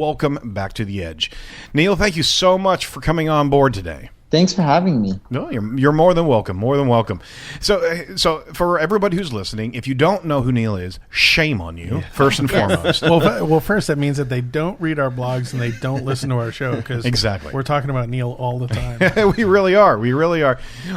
welcome back to The Edge. Neil, thank you so much for coming on board today. Thanks for having me. No, you're more than welcome. More than welcome. So for everybody who's listening, if you don't know who Neil is, shame on you. First and foremost. Well, first that means that they don't read our blogs and they don't listen to our show because exactly. We're talking about Neil all the time. We really are.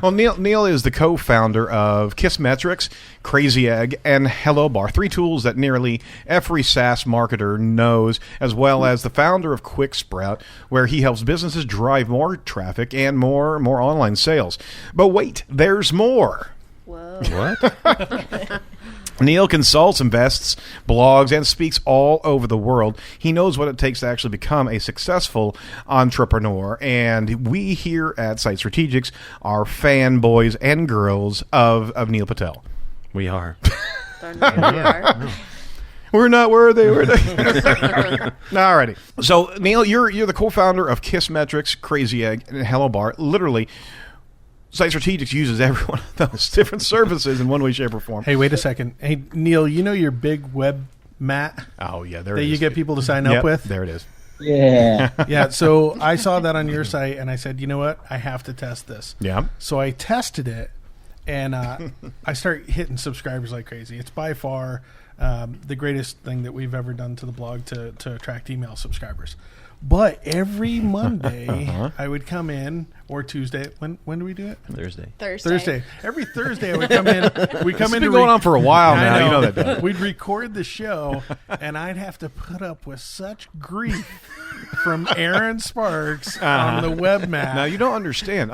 Well, Neil is the co-founder of Kissmetrics, Crazy Egg, and Hello Bar, 3 tools that nearly every SaaS marketer knows, as well as the founder of Quick Sprout, where he helps businesses drive more traffic and more online sales. But wait, there's more. Whoa. What? Neil consults, invests, blogs, and speaks all over the world. He knows what it takes to actually become a successful entrepreneur, and we here at Site Strategics are fanboys and girls of Neil Patel. We are. Darn right we are. We're not worthy. Alrighty. So, Neil, you're the co-founder of Kissmetrics, Crazy Egg, and Hello Bar. Literally, Site Strategics uses every one of those different services in one way, shape, or form. Hey, wait a second. Hey, Neil, you know your big web mat? Oh, yeah, there that it is. you get people to sign up with? There it is. Yeah. Yeah, so I saw that on your site, and I said, you know what? I have to test this. Yeah. So I tested it, and I start hitting subscribers like crazy. It's by far the greatest thing that we've ever done to the blog to attract email subscribers. But every Monday, I would come in, or Tuesday. When do we do it? Thursday. Every Thursday, I would come in. We come in. It's been going on for a while now. You know that. Doug. We'd record the show, and I'd have to put up with such grief from Aaron Sparks on the web mat. Now, you don't understand.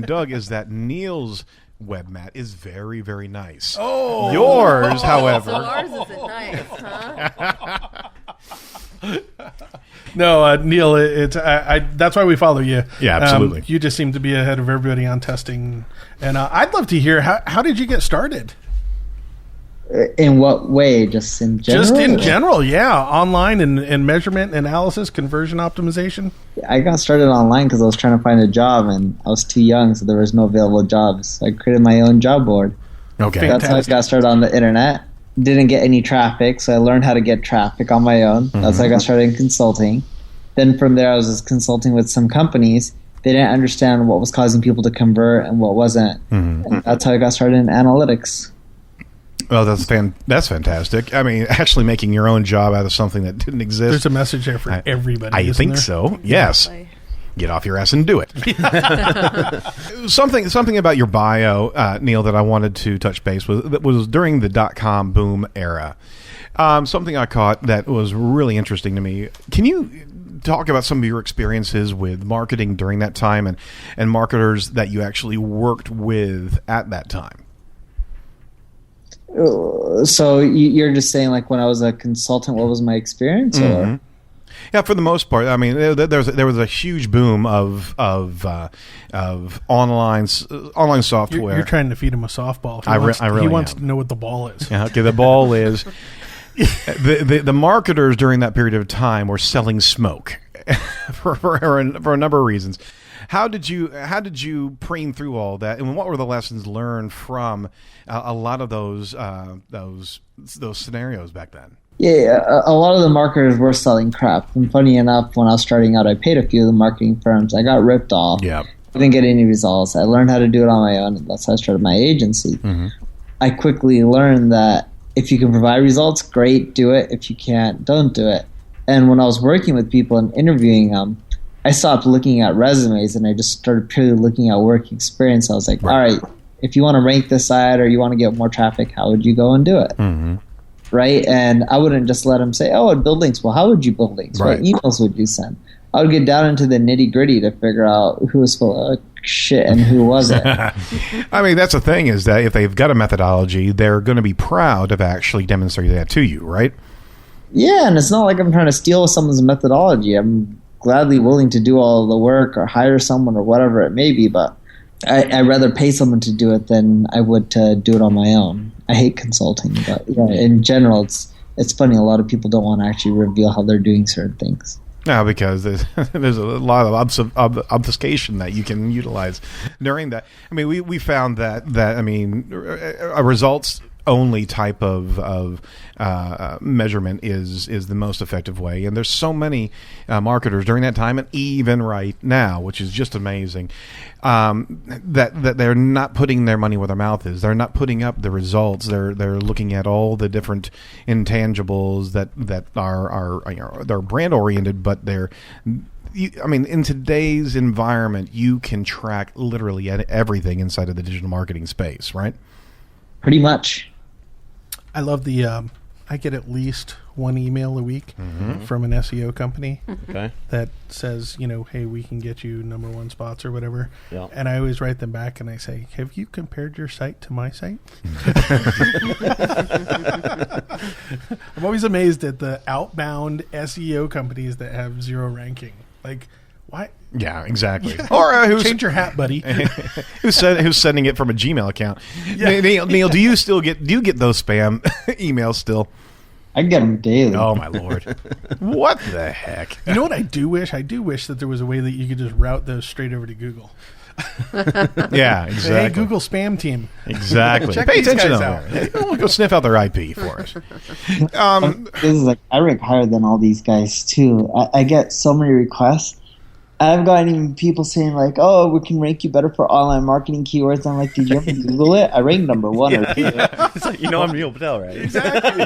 Doug, is that Neil's web mat is very, very nice. Oh, yours, however. So ours isn't nice, huh? No, Neil, it's that's why we follow you. Yeah, absolutely. You just seem to be ahead of everybody on testing, and I'd love to hear how did you get started? In what way? Just in general? Just in general, yeah. Online and measurement, analysis, conversion optimization. I got started online because I was trying to find a job, and I was too young, so there was no available jobs. So I created my own job board. Okay. That's how I got started on the internet. Didn't get any traffic, so I learned how to get traffic on my own. That's how I got started in consulting. Then from there, I was just consulting with some companies. They didn't understand what was causing people to convert and what wasn't. And that's how I got started in analytics. Well, that's fantastic. I mean, actually making your own job out of something that didn't exist. There's a message there for everybody. I think there? So. Yes. Exactly. Get off your ass and do it. Something about your bio, Neil, that I wanted to touch base with. That was during the .com boom era. Something I caught that was really interesting to me. Can you talk about some of your experiences with marketing during that time and marketers that you actually worked with at that time? So you're just saying, like, when I was a consultant, what was my experience? Or? Yeah, for the most part. I mean, there was a huge boom of online software. You're trying to feed him a softball. He wants to know what the ball is. Yeah, okay, the ball is. The marketers during that period of time were selling smoke for a number of reasons. How did you preen through all that, and what were the lessons learned from a lot of those scenarios back then? Yeah, a lot of the marketers were selling crap. And funny enough, when I was starting out, I paid a few of the marketing firms. I got ripped off. Yeah. I didn't get any results. I learned how to do it on my own, and that's how I started my agency. I quickly learned that if you can provide results, great, do it. If you can't, don't do it. And when I was working with people and interviewing them, I stopped looking at resumes, and I just started purely looking at work experience. I was like, all right, if you want to rank this site or you want to get more traffic, how would you go and do it? Right? And I wouldn't just let them say, oh, I'd build links. Well, how would you build links? Right. What emails would you send? I would get down into the nitty-gritty to figure out who was full of shit and who wasn't. I mean, that's the thing, is that if they've got a methodology, they're going to be proud of actually demonstrating that to you, right? Yeah, and it's not like I'm trying to steal someone's methodology. I'm gladly willing to do all the work or hire someone or whatever it may be, but I'd rather pay someone to do it than I would to do it on my own. I hate consulting, but yeah, in general, it's funny. A lot of people don't want to actually reveal how they're doing certain things. No, because there's a lot of obfuscation that you can utilize during that. I mean, we found that results only type of measurement is the most effective way. And there's so many marketers during that time and even right now, which is just amazing, that they're not putting their money where their mouth is. They're not putting up the results. They're looking at all the different intangibles that are they're brand oriented, but they're. In today's environment, you can track literally everything inside of the digital marketing space, right? Pretty much. I love the. I get at least one email a week from an SEO company that says, hey, we can get you #1 spots or whatever. Yeah. And I always write them back and I say, have you compared your site to my site? I'm always amazed at the outbound SEO companies that have 0 ranking. Like, why? Yeah, exactly. Or change your hat, buddy. who's sending it from a Gmail account? Yeah. Neil, do you get those spam emails still? I get them daily. Oh my Lord! What the heck? You know what I do wish? I do wish that there was a way that you could just route those straight over to Google. Yeah, exactly. Hey, Google spam team. Exactly. Check Pay these attention guys on out. that. We'll go sniff out their IP for us. This is like, I rank higher than all these guys too. I get so many requests. I've gotten even people saying like, "Oh, we can rank you better for online marketing keywords." I'm like, "Did you ever Google it? I ranked #1 or 2." It's like, I'm Neil Patel, right? Exactly.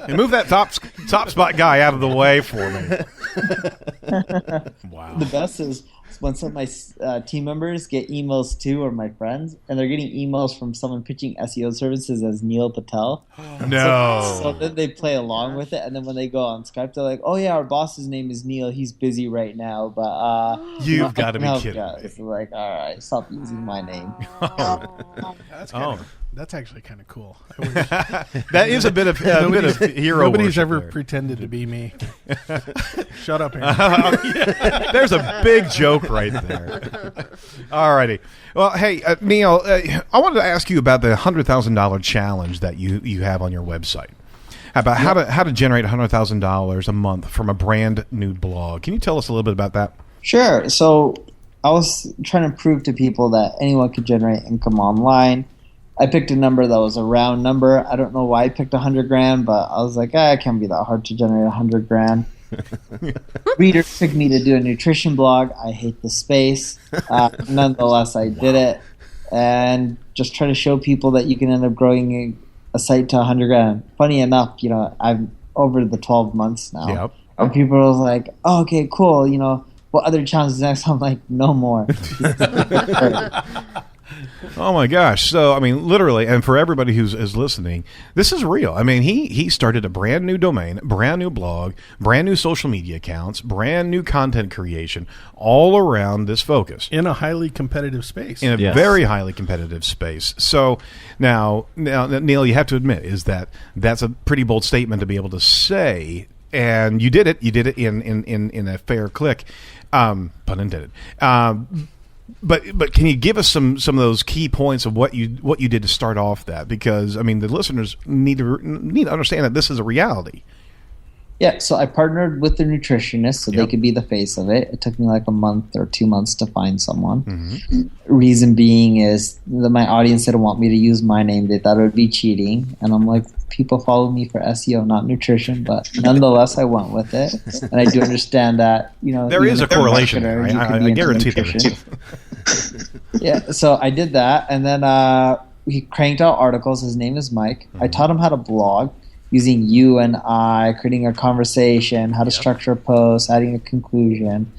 And move that top spot guy out of the way for me. Wow. The best is when some of my team members get emails too, or my friends, and they're getting emails from someone pitching SEO services as Neil Patel. No. So then they play along with it, and then when they go on Skype, they're like, "Oh yeah, our boss's name is Neil. He's busy right now, but you've got to be kidding me." It's like, all right, stop using my name. That's actually kind of cool. That is a bit of hero. Nobody's worship ever there. pretended to be me. Shut up, Aaron. There's a big joke right there. Alrighty. Well, hey, Neil, I wanted to ask you about the $100,000 challenge that you have on your website. About how to generate $100,000 a month from a brand new blog. Can you tell us a little bit about that? Sure. So I was trying to prove to people that anyone could generate income online. I picked a number that was a round number. I don't know why I picked $100,000, but I was like, it can't be that hard to generate $100,000. Readers picked me to do a nutrition blog. I hate the space. Nonetheless, I did it, and just try to show people that you can end up growing a site to $100,000. Funny enough, I'm over the 12 months now. Yep. And people are like, "Oh, okay, cool. What other challenges next?" I'm like, "No more." Oh my gosh. So, literally, and for everybody who's listening, this is real. He started a brand new domain, brand new blog, brand new social media accounts, brand new content creation, all around this focus. In a highly competitive space. In a very highly competitive space. So now, Neil, you have to admit, that's a pretty bold statement to be able to say, and you did it. You did it in a fair click, pun intended. But can you give us some of those key points of what you did to start off that? Because the listeners need to understand that this is a reality. Yeah, so I partnered with the nutritionist so they could be the face of it. It took me like a month or 2 months to find someone. Mm-hmm. Reason being is that my audience didn't want me to use my name. They thought it would be cheating. And I'm like, people follow me for SEO, not nutrition. But nonetheless, I went with it. And I do understand that, there is a correlation there. I guarantee there is. Yeah, so I did that. And then he cranked out articles. His name is Mike. Mm-hmm. I taught him how to blog, using you and I, creating a conversation, how to structure a post, adding a conclusion.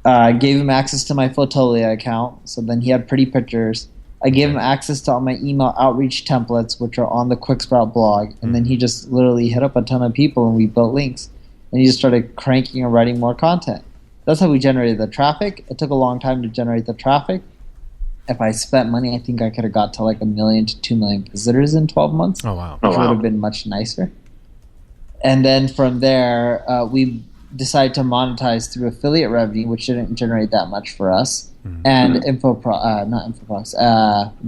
Gave him access to my Fotolia account, so then he had pretty pictures. I gave him access to all my email outreach templates, which are on the QuickSprout blog, and then he just literally hit up a ton of people, and we built links. And he just started cranking and writing more content. That's how we generated the traffic. It took a long time to generate the traffic. If I spent money, I think I could have got to like 1 million to 2 million visitors in 12 months. Oh, wow. Which would have been much nicer. And then from there, we decided to monetize through affiliate revenue, which didn't generate that much for us. Mm-hmm. And the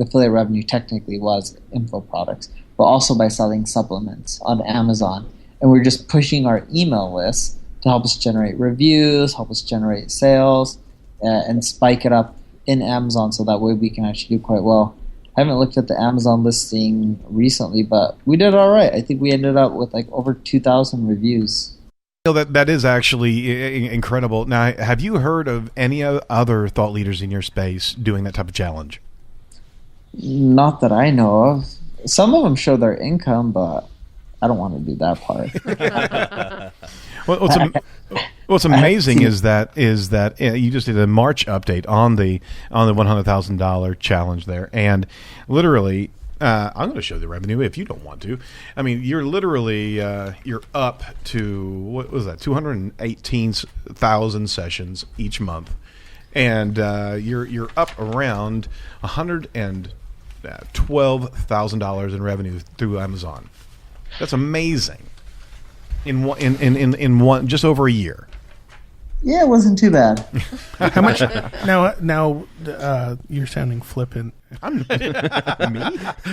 affiliate revenue technically was info products, but also by selling supplements on Amazon. And we're just pushing our email list to help us generate reviews, help us generate sales, and spike it up in Amazon so that way we can actually do quite well. I haven't looked at the Amazon listing recently, but we did all right. I think we ended up with like over 2,000 reviews. That is actually incredible. Now, have you heard of any other thought leaders in your space doing that type of challenge? Not that I know of. Some of them show their income, but I don't want to do that part. What's amazing is that you just did a March update on the $100,000 challenge there, and literally, I'm going to show the revenue if you don't want to. I mean, you're literally you're up to what was that 218,000 sessions each month, and you're up around $112,000 in revenue through Amazon. That's amazing. In one just over a year. Yeah, it wasn't too bad. How much? Now, you're sounding flippant. I'm me?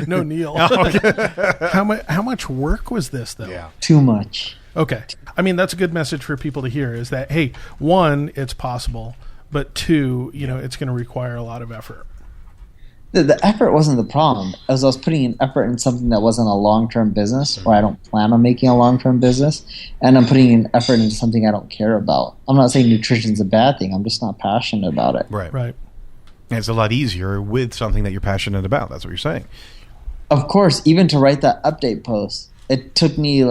No, Neil. How much work was this, though? Yeah. Too much. Okay. I mean, that's a good message for people to hear. Is that, hey, one, it's possible, but two, it's going to require a lot of effort. The effort wasn't the problem. As I was putting an effort in something that wasn't a long-term business, or I don't plan on making a long-term business, and I'm putting an effort into something I don't care about. I'm not saying nutrition's a bad thing. I'm just not passionate about it. Right. Right. And it's a lot easier with something that you're passionate about. That's what you're saying. Of course, even to write that update post, it took me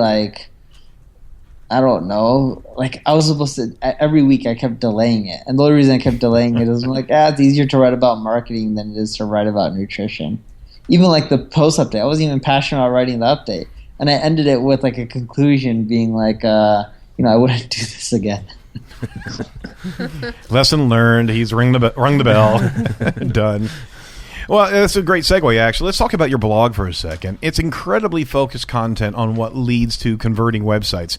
I don't know. I was supposed to, every week I kept delaying it. And the only reason I kept delaying it is I'm like, it's easier to write about marketing than it is to write about nutrition. Even the post update, I wasn't even passionate about writing the update. And I ended it with a conclusion being I wouldn't do this again. Lesson learned. He's rung the bell. Done. Well, that's a great segue, actually. Let's talk about your blog for a second. It's incredibly focused content on what leads to converting websites.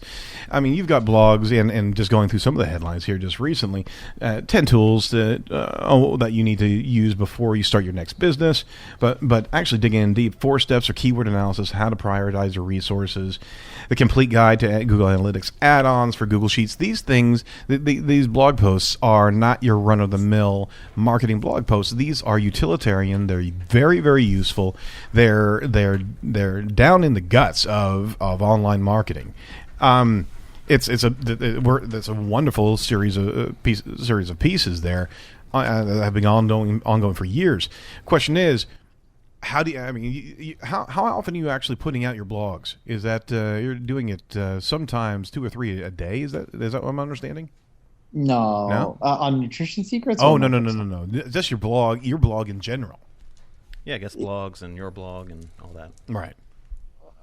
I mean, you've got blogs, and just going through some of the headlines here just recently, 10 tools that you need to use before you start your next business, but actually digging in deep, 4 steps for keyword analysis, how to prioritize your resources, the complete guide to Google Analytics add-ons for Google Sheets. These things, these blog posts are not your run-of-the-mill marketing blog posts. These are utilitarian. They're very, very useful. They're down in the guts of online marketing. It's a wonderful series of pieces there that have been ongoing for years. Question is, how do you, how often are you actually putting out your blogs? Is that you're doing it sometimes 2 or 3 a day? Is that what I'm understanding? No? On Nutrition Secrets? Oh, no. Just your blog in general. Yeah, I guess blogs and your blog and all that. Right.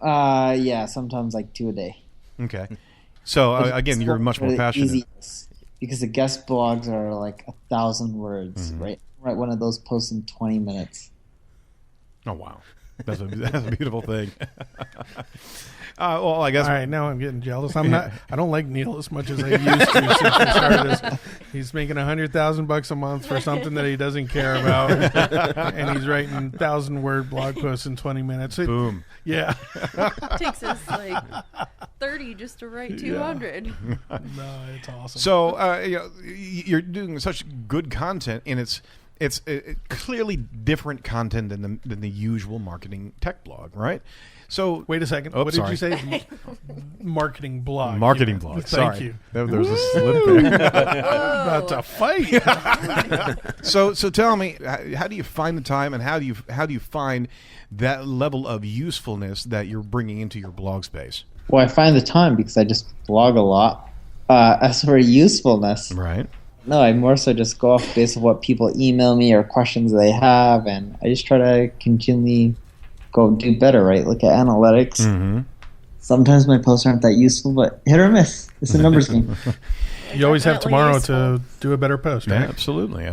Yeah, sometimes 2 a day. Okay. So again, you're much more passionate. Easy, because the guest blogs are 1,000 words, right? Write one of those posts in 20 minutes. Oh wow, that's a beautiful thing. Well, I guess. All right, now I'm getting jealous. I don't like Neil as much as I used to since we started this. He's making $100,000 a month for something that he doesn't care about, and he's writing 1,000-word blog posts in 20 minutes. Boom. Yeah. It takes us 30 just to write 200. No, it's awesome. So you're doing such good content, and it's clearly different content than the usual marketing tech blog, right? So wait a second. Oh, what did you say? Marketing blog. Marketing blog. Thank Sorry. you. There was a slip there. About to fight. So tell me, how do you find the time, and how do you find that level of usefulness that you're bringing into your blog space? Well, I find the time because I just blog a lot. As for usefulness, Right. No, I more so just go off based on what people email me or questions they have, and I just try to continually go do better, right? Look at analytics. Mm-hmm. Sometimes my posts aren't that useful, but hit or miss. It's a numbers game. You always have Definitely tomorrow useful. to do a better post, right? Yeah, absolutely.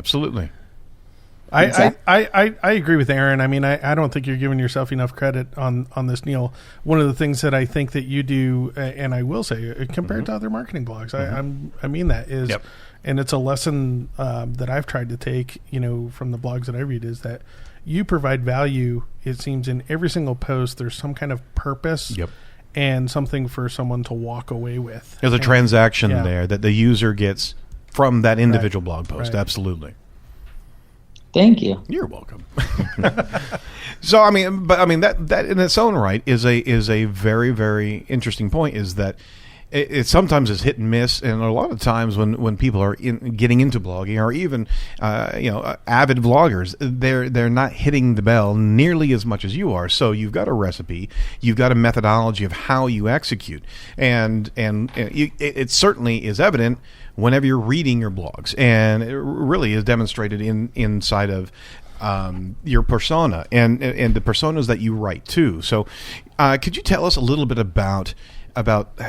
I agree with Aaron. I mean, I don't think you're giving yourself enough credit on this, Neil. One of the things that I think that you do, and I will say, compared to other marketing blogs, I mean that is, Yep. and it's a lesson that I've tried to take, from the blogs that I read, is that you provide value. It seems in every single post, there's some kind of purpose. Yep. And something for someone to walk away with. There's a transaction yeah. there that the user gets from that individual blog post. Right. Absolutely. Thank you. You're welcome. So that in its own right is a very, very interesting point. Is that it sometimes is hit and miss, and a lot of times when people are getting into blogging, or even avid vloggers, they're not hitting the bell nearly as much as you are. So you've got a recipe, you've got a methodology of how you execute, and it certainly is evident whenever you're reading your blogs, and it really is demonstrated inside of your persona and the personas that you write too. So could you tell us a little bit about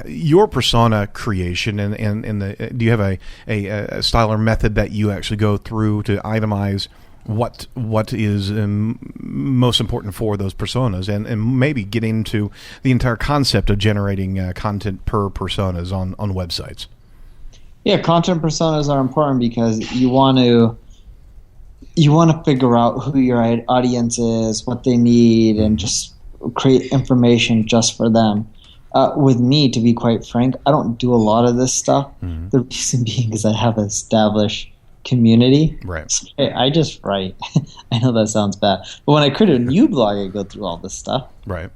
your persona creation and do you have a style or method that you actually go through to itemize what is most important for those personas, and maybe get into the entire concept of generating content per personas on websites? Yeah, content personas are important because you want to figure out who your audience is, what they need, and just create information just for them. With me, to be quite frank, I don't do a lot of this stuff. Mm-hmm. The reason being is I have an established community. Right. So I just write. I know that sounds bad. But when I create a new blog, I go through all this stuff. Right.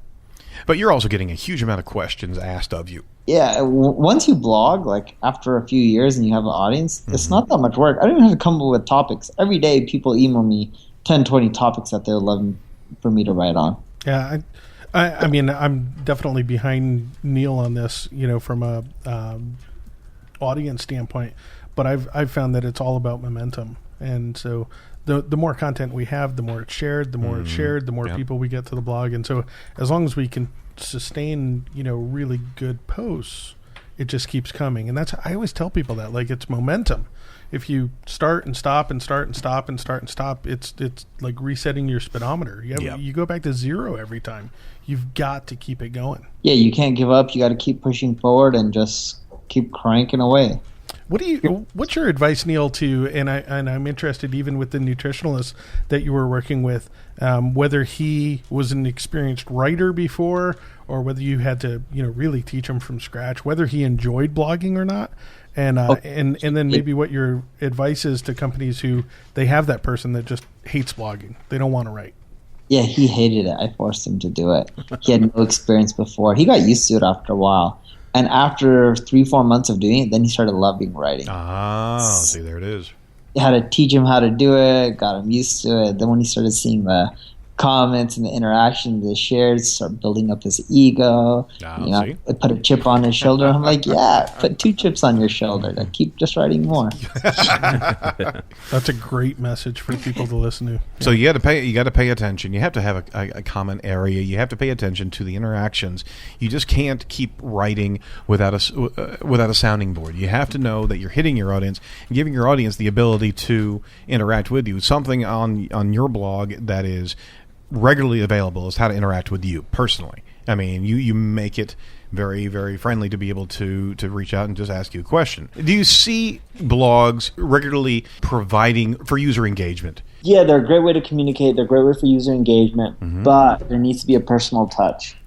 But you're also getting a huge amount of questions asked of you. Yeah. Once you blog, like after a few years and you have an audience, it's not that much work. I don't even have to come up with topics. Every day people email me 10, 20 topics that they'd love for me to write on. Yeah. I mean, I'm definitely behind Neil on this, from a audience standpoint. But I've found that it's all about momentum, and so the more content we have, the more it's shared. The more it's shared, the more people we get to the blog. And so as long as we can sustain, really good posts, it just keeps coming. And I always tell people that, like, it's momentum. If you start and stop and start and stop and start and stop, it's like resetting your speedometer. You go back to zero every time. You've got to keep it going. Yeah, you can't give up. You got to keep pushing forward and just keep cranking away. What's your advice, Neil, to, and I'm interested even with the nutritionalist that you were working with, whether he was an experienced writer before, or whether you had to, really teach him from scratch, whether he enjoyed blogging or not, and then maybe what your advice is to companies who they have that person that just hates blogging. They don't want to write. Yeah, he hated it. I forced him to do it. He had no experience before. He got used to it after a while. And after 3-4 months of doing it, then he started loving writing. Oh, see, there it is. I had to teach him how to do it, got him used to it. Then when he started seeing the comments and the interaction, the shares, start building up his ego. I put a chip on his shoulder. I'm like, yeah, put 2 chips on your shoulder to keep just writing more. That's a great message for people to listen to. So you got to pay attention. You have to have a common area. You have to pay attention to the interactions. You just can't keep writing without a sounding board. You have to know that you're hitting your audience and giving your audience the ability to interact with you. Something on your blog that is regularly available is how to interact with you personally. I mean, you make it very, very friendly to be able to reach out and just ask you a question. Do you see blogs regularly providing for user engagement? Yeah, they're a great way to communicate. They're a great way for user engagement, but there needs to be a personal touch.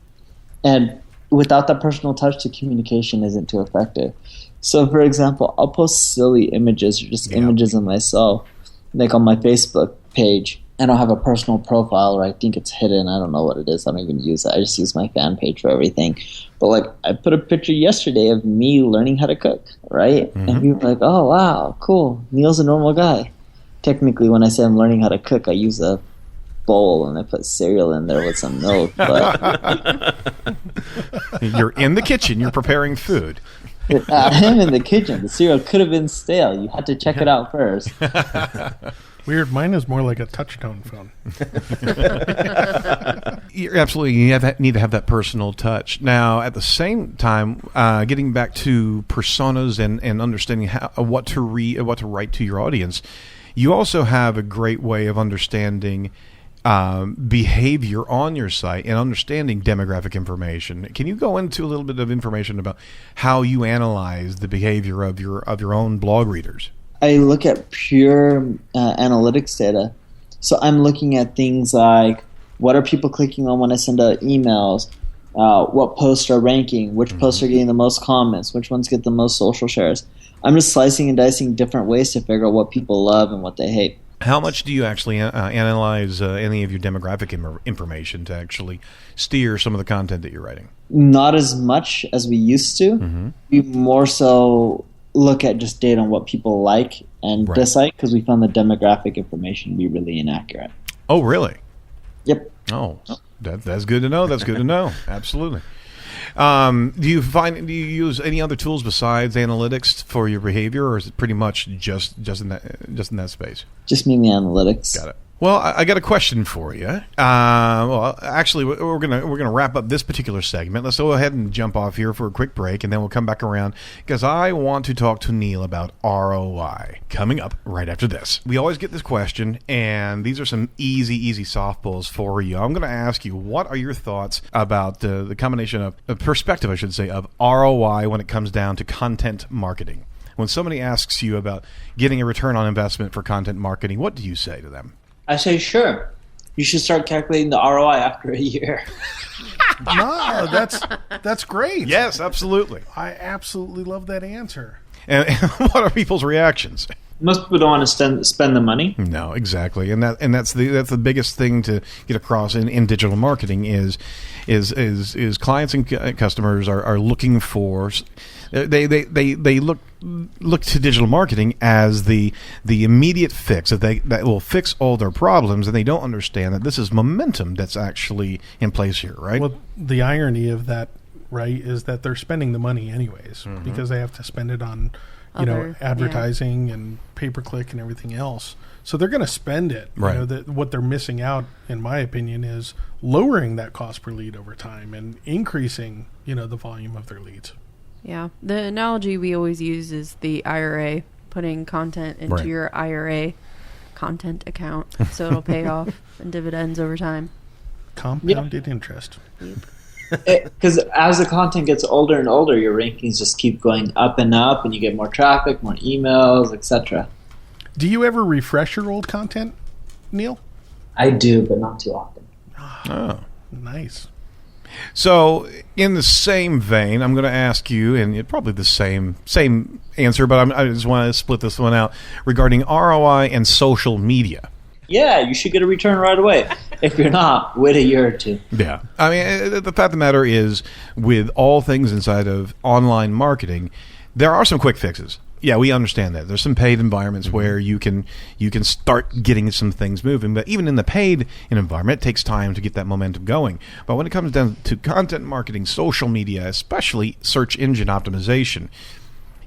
And without that personal touch, the communication isn't too effective. So, for example, I'll post silly images or just images of myself, like on my Facebook page. I don't have a personal profile, or I think it's hidden. I don't know what it is. I don't even use it. I just use my fan page for everything. But like, I put a picture yesterday of me learning how to cook, right? And people were like, oh, wow, cool. Neil's a normal guy. Technically, when I say I'm learning how to cook, I use a bowl and I put cereal in there with some milk. But you're in the kitchen. You're preparing food. I am in the kitchen. The cereal could have been stale. You had to check it out first. Weird. Mine is more like a touch-tone phone. You're absolutely. You need to have that personal touch. Now, at the same time, getting back to personas and understanding what to write to your audience, you also have a great way of understanding behavior on your site and understanding demographic information. Can you go into a little bit of information about how you analyze the behavior of your own blog readers? I look at pure analytics data. So I'm looking at things like, what are people clicking on when I send out emails? What posts are ranking? Which posts are getting the most comments? Which ones get the most social shares? I'm just slicing and dicing different ways to figure out what people love and what they hate. How much do you actually analyze any of your demographic information to actually steer some of the content that you're writing? Not as much as we used to. Mm-hmm. We more so look at just data on what people like and Right. dislike, because we found the demographic information to be really inaccurate. Oh, really? Yep. Oh, that's good to know. That's good to know. Absolutely. Do you use any other tools besides analytics for your behavior, or is it pretty much just in that space? Just mainly analytics. Got it. Well, I got a question for you. Well, actually, we're gonna wrap up this particular segment. Let's go ahead and jump off here for a quick break, and then we'll come back around because I want to talk to Neil about ROI. Coming up right after this. We always get this question, and these are some easy softballs for you. I'm going to ask you, what are your thoughts about the combination of perspective, I should say, of ROI when it comes down to content marketing? When somebody asks you about getting a return on investment for content marketing, what do you say to them? I say, sure. You should start calculating the ROI after a year. No, that's great. Yes, absolutely. I absolutely love that answer. And what are people's reactions? Most people don't want to spend the money. No, exactly, and that's the biggest thing to get across in digital marketing is clients and customers are looking for. They look to digital marketing as the immediate fix that will fix all their problems, and they don't understand that this is momentum that's actually in place here, right? Well, the irony of that, right, is that they're spending the money anyways because they have to spend it on, advertising and pay-per-click and everything else. So they're going to spend it. Right. What they're missing out, in my opinion, is lowering that cost per lead over time and increasing, the volume of their leads. Yeah. The analogy we always use is the IRA, putting content into Right. your IRA content account so it'll pay off in dividends over time. Compounded interest. Because as the content gets older and older, your rankings just keep going up and up, and you get more traffic, more emails, etc. Do you ever refresh your old content, Neil? I do, but not too often. Oh. Nice. So, in the same vein, I'm going to ask you, and probably the same answer, but I just want to split this one out regarding ROI and social media. Yeah, you should get a return right away. If you're not, wait a year or two. Yeah. I mean, the fact of the matter is, with all things inside of online marketing, there are some quick fixes. Yeah, we understand that. There's some paid environments where you can start getting some things moving, but even in the paid environment, it takes time to get that momentum going. But when it comes down to content marketing, social media, especially search engine optimization,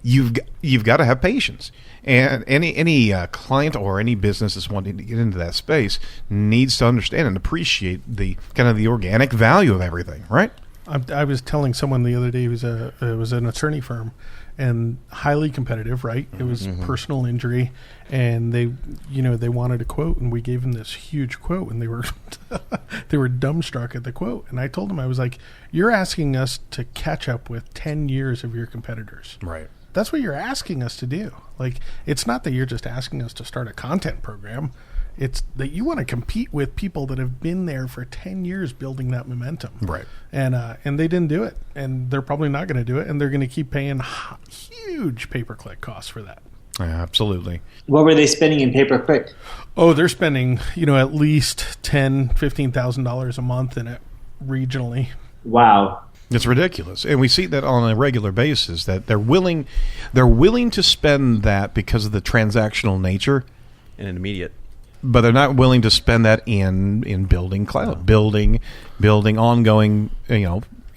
you've got to have patience. And any client or any business that's wanting to get into that space needs to understand and appreciate the kind of the organic value of everything, right? I was telling someone the other day, it was an attorney firm, and highly competitive, right? It was personal injury, and they wanted a quote, and we gave them this huge quote, and they were they were dumbstruck at the quote. And I told them, I was like, "You're asking us to catch up with 10 years of your competitors." Right. That's what you're asking us to do. Like, it's not that you're just asking us to start a content program. It's that you want to compete with people that have been there for 10 years building that momentum. Right. And they didn't do it. And they're probably not going to do it. And they're going to keep paying huge pay-per-click costs for that. Yeah, absolutely. What were they spending in pay-per-click? Oh, they're spending, at least $10,000, $15,000 a month in it regionally. Wow. It's ridiculous, and we see that on a regular basis. That they're willing to spend that because of the transactional nature, And an immediate. but they're not willing to spend that in building cloud, building ongoing,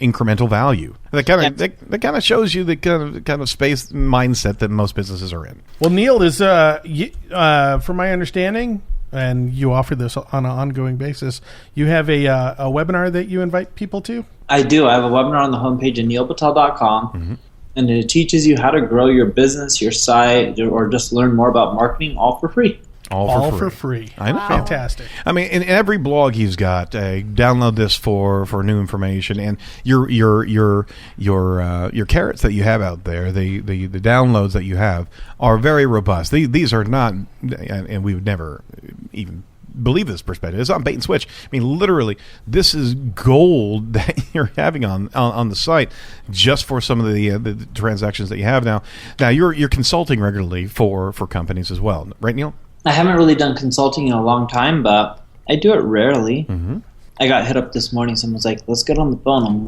incremental value. That kind of shows you the kind of space mindset that most businesses are in. Well, Neil, is from my understanding, and you offer this on an ongoing basis, you have a webinar that you invite people to? I do. I have a webinar on the homepage of neilpatel.com, and it teaches you how to grow your business, your site, or just learn more about marketing, all for free. All for free. I know. Fantastic. I mean, in every blog he's got, download this for new information, and your carrots that you have out there, the downloads that you have are very robust. These are not, and we would never even believe this perspective. It's not bait and switch. I mean, literally, this is gold that you're having on the site just for some of the transactions that you have now. Now you're consulting regularly for companies as well, right, Neil? I haven't really done consulting in a long time, but I do it rarely. Mm-hmm. I got hit up this morning. Someone's like, "Let's get on the phone." I'm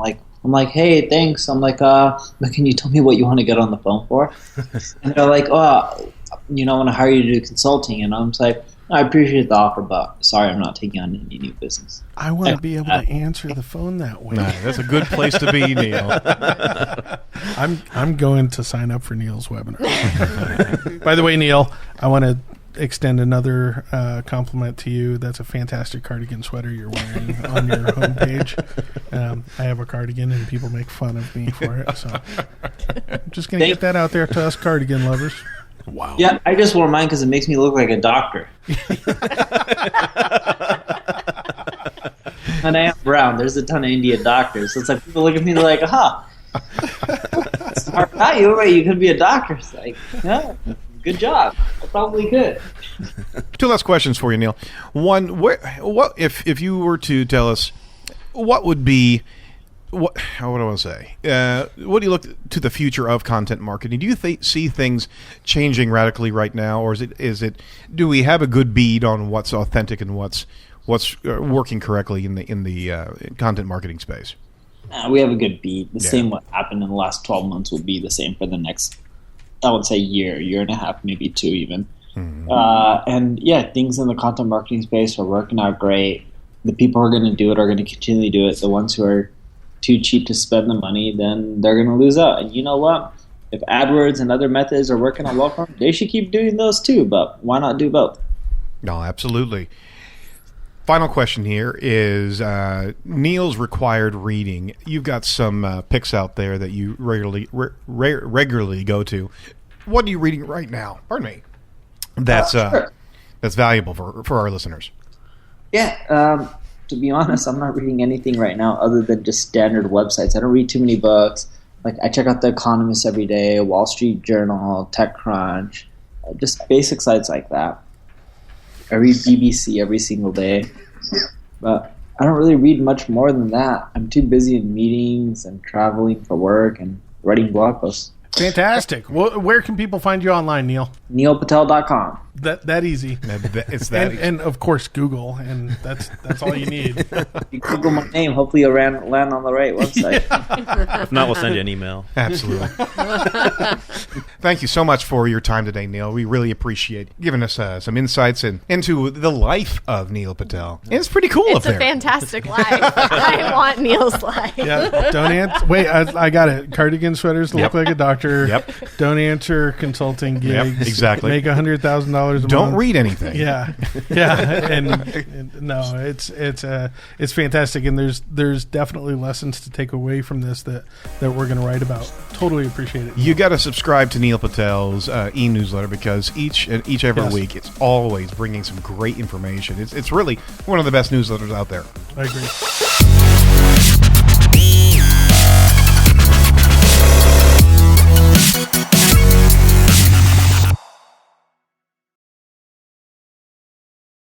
like, "Hey, thanks." I'm like, but can you tell me what you want to get on the phone for? And they're like, "Oh, I want to hire you to do consulting." And I'm just like, "I appreciate the offer, but sorry, I'm not taking on any new business." I want to be able to answer the phone that way. Nah, that's a good place to be, Neil. I'm going to sign up for Neil's webinar. By the way, Neil, I want to extend another compliment to you. That's a fantastic cardigan sweater you're wearing on your homepage. I have a cardigan and people make fun of me for it, so I'm just going to get that out there to us cardigan lovers. Wow. Yeah, I just wore mine because it makes me look like a doctor. And I am brown. There's a ton of Indian doctors. So it's like people look at me like, smart guy, you could be a doctor. It's like, yeah, good job. I probably could. Two last questions for you, Neil. One, what if you were to tell us what would be what do I want to say? What do you look to the future of content marketing? Do you see things changing radically right now, or is it? Do we have a good bead on what's authentic and what's working correctly in the content marketing space? We have a good beat. The Yeah. same what happened in the last 12 months will be the same for the next, I would say, year and a half, maybe two even. Mm-hmm. And yeah, things in the content marketing space are working out great. The people who are going to do it are going to continually do it. The ones who are too cheap to spend the money, then they're going to lose out. And you know what? If AdWords and other methods are working out well for them, they should keep doing those too. But why not do both? No, absolutely. Final question here is Neil's required reading. You've got some picks out there that you regularly go to. What are you reading right now? Pardon me. That's Sure. that's valuable for our listeners. Yeah, to be honest, I'm not reading anything right now other than just standard websites. I don't read too many books. Like, I check out The Economist every day, Wall Street Journal, TechCrunch, just basic sites like that. I read BBC every single day, but I don't really read much more than that. I'm too busy in meetings and traveling for work and writing blog posts. Fantastic. Well, where can people find you online, Neil? NeilPatel.com. That easy. It's that. And of course Google, and that's all you need. If you Google my name, hopefully you'll land on the right website. If not, we'll send you an email. Absolutely. Thank you so much for your time today, Neil. We really appreciate giving us some insights into the life of Neil Patel. And it's pretty cool up It's a there. fantastic life. I want Neil's life. Yeah, don't answer. Wait, I got it. Cardigan sweaters look Yep. like a doctor. Yep. Don't answer consulting gigs. Yep, exactly. Make $100,000 a month. Don't read anything. Yeah, and no, it's fantastic, and there's definitely lessons to take away from this that we're going to write about. Totally appreciate it. You got to subscribe to Neil Patel's e-newsletter because each every Yes. week it's always bringing some great information. It's really one of the best newsletters out there. I agree.